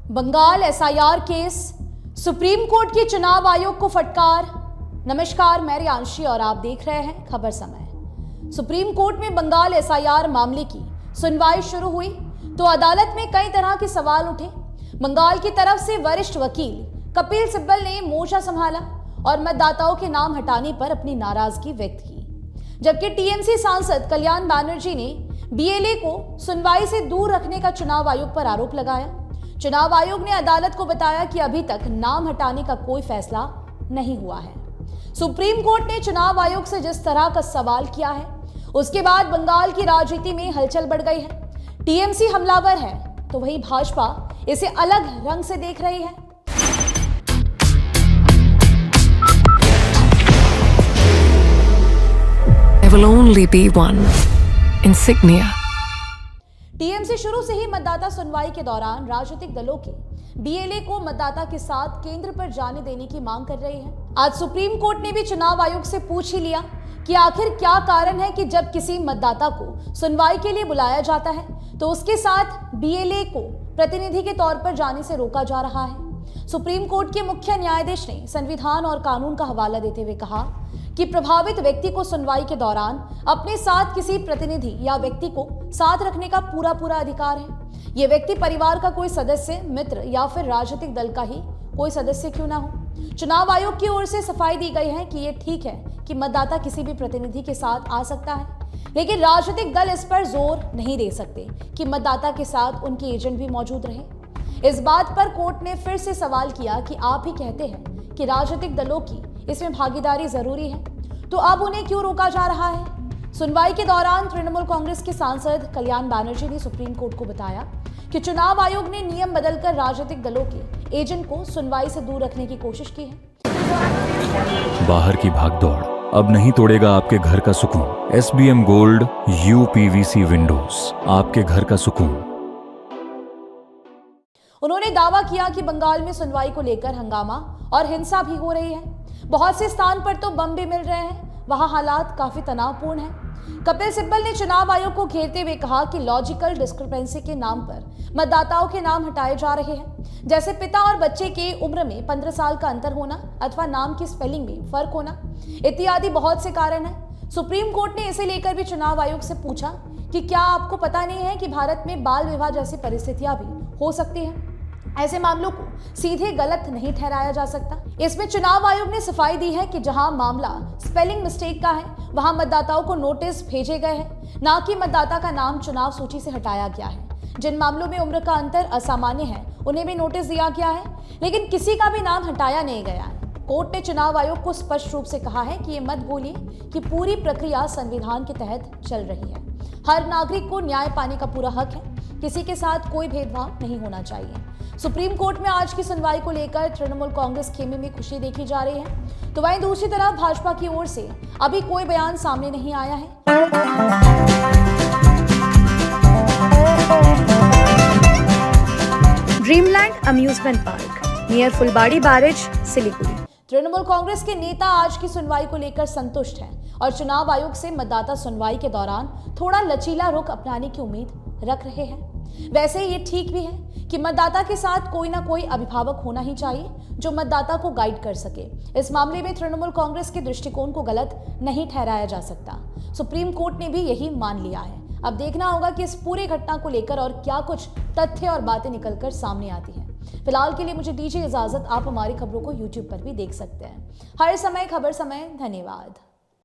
Bengal SIR case, supreme court की चुनाव आयोग को फटकार। नमस्कार, मैं रियांशी और आप देख रहे हैं खबर समय। सुप्रीम कोर्ट में बंगाल एसआईआर मामले की सुनवाई शुरू हुई तो अदालत में कई तरह के सवाल उठे। बंगाल की तरफ से वरिष्ठ वकील कपिल सिब्बल ने मोर्चा संभाला और मतदाताओं के नाम हटाने पर अपनी नाराजगी व्यक्त की, जबकि टीएमसी सांसद कल्याण बनर्जी ने बीएलए को सुनवाई से दूर रखने का चुनाव आयोग पर आरोप लगाया। चुनाव आयोग ने अदालत को बताया कि अभी तक नाम हटाने का कोई फैसला नहीं हुआ है। सुप्रीम कोर्ट ने चुनाव आयोग से जिस तरह का सवाल किया है, उसके बाद बंगाल की राजनीति में हलचल बढ़ गई है। टीएमसी हमलावर है तो वहीं भाजपा इसे अलग रंग से देख रही है। There will only be one insignia. TMC शुरू से ही मतदाता सुनवाई के दौरान राजनीतिक दलों के बीएलए को मतदाता के साथ केंद्र पर जाने देने की मांग कर रही है। आज सुप्रीम कोर्ट ने भी चुनाव आयोग से पूछ ही लिया कि आखिर क्या कारण है कि जब किसी मतदाता को सुनवाई के लिए बुलाया जाता है तो उसके साथ बीएलए को प्रतिनिधि के तौर पर जाने से रोका जा रहा है। सुप्रीम कोर्ट के मुख्य न्यायाधीश ने संविधान और कानून का हवाला देते हुए कहा कि प्रभावित व्यक्ति को सुनवाई के दौरान अपने साथ किसी प्रतिनिधि या व्यक्ति को साथ रखने का पूरा अधिकार है। यह व्यक्ति परिवार का कोई सदस्य, मित्र या फिर राजनीतिक दल का ही कोई सदस्य क्यों ना हो। चुनाव आयोग की ओर से सफाई दी गई है कि यह ठीक है कि मतदाता किसी भी प्रतिनिधि के साथ आ सकता है, लेकिन राजनीतिक दल इस पर जोर नहीं दे सकते कि मतदाता के साथ उनके एजेंट भी मौजूद रहे। इस बात पर कोर्ट ने फिर से सवाल किया कि आप ही कहते हैं कि राजनीतिक दलों की इसमें भागीदारी जरूरी है, तो अब उन्हें क्यों रोका जा रहा है। सुनवाई के दौरान तृणमूल कांग्रेस के सांसद कल्याण बनर्जी ने सुप्रीम कोर्ट को बताया कि चुनाव आयोग ने नियम बदलकर राजनीतिक दलों के एजेंट को सुनवाई से दूर रखने की कोशिश की है। बाहर की भागदौड़ अब नहीं तोड़ेगा आपके घर का सुकून। SBM गोल्ड UPVC विंडोज, आपके घर का सुकून। उन्होंने दावा किया कि बंगाल में सुनवाई को लेकर हंगामा और हिंसा भी हो रही है। बहुत से स्थान पर तो बम भी मिल रहे हैं, वहां हालात काफी तनावपूर्ण हैं। कपिल सिब्बल ने चुनाव आयोग को घेरते हुए कहा कि लॉजिकल डिस्क्रिपेंसी के नाम पर मतदाताओं के नाम हटाए जा रहे हैं, जैसे पिता और बच्चे के उम्र में 15 साल का अंतर होना अथवा नाम की स्पेलिंग में फर्क होना इत्यादि बहुत से कारण हैं। सुप्रीम कोर्ट ने इसे लेकर भी चुनाव आयोग से पूछा कि क्या आपको पता नहीं है कि भारत में बाल विवाह जैसी परिस्थितियां भी हो सकती हैं। ऐसे मामलों को सीधे गलत नहीं ठहराया जा सकता। इसमें चुनाव आयोग ने सफाई दी है कि जहां मामला स्पेलिंग मिस्टेक का है वहां मतदाताओं को नोटिस भेजे गए हैं, ना कि मतदाता का नाम चुनाव सूची से हटाया गया है। जिन मामलों में उम्र का अंतर असामान्य है उन्हें भी नोटिस दिया गया है, लेकिन किसी का भी नाम हटाया नहीं गया है। कोर्ट ने चुनाव आयोग को स्पष्ट रूप से कहा है कि ये मत बोलिए कि पूरी प्रक्रिया संविधान के तहत चल रही है। हर नागरिक को न्याय पाने का पूरा हक है, किसी के साथ कोई भेदभाव नहीं होना चाहिए। सुप्रीम कोर्ट में आज की सुनवाई को लेकर तृणमूल कांग्रेस खेमे में खुशी देखी जा रही है, तो वहीं दूसरी तरफ भाजपा की ओर से अभी कोई बयान सामने नहीं आया है। ड्रीमलैंड अम्यूजमेंट पार्क नियर फुलबाड़ी बैरेज, सिलीगुड़ी। तृणमूल कांग्रेस के नेता आज की सुनवाई को लेकर संतुष्ट हैं और चुनाव आयोग से मतदाता सुनवाई के दौरान थोड़ा लचीला रुख अपनाने की उम्मीद रख रहे हैं। वैसे ये ठीक भी है कि मतदाता के साथ कोई ना कोई अभिभावक होना ही चाहिए जो मतदाता को गाइड कर सके। इस मामले में तृणमूल कांग्रेस के दृष्टिकोण को गलत नहीं ठहराया जा सकता। सुप्रीम कोर्ट ने भी यही मान लिया है। अब देखना होगा कि इस पूरी घटना को लेकर और क्या कुछ तथ्य और बातें निकलकर सामने आती हैं। फिलहाल के लिए मुझे दीजिए इजाजत। आप हमारी खबरों को YouTube पर भी देख सकते हैं। हर समय खबर समय। धन्यवाद।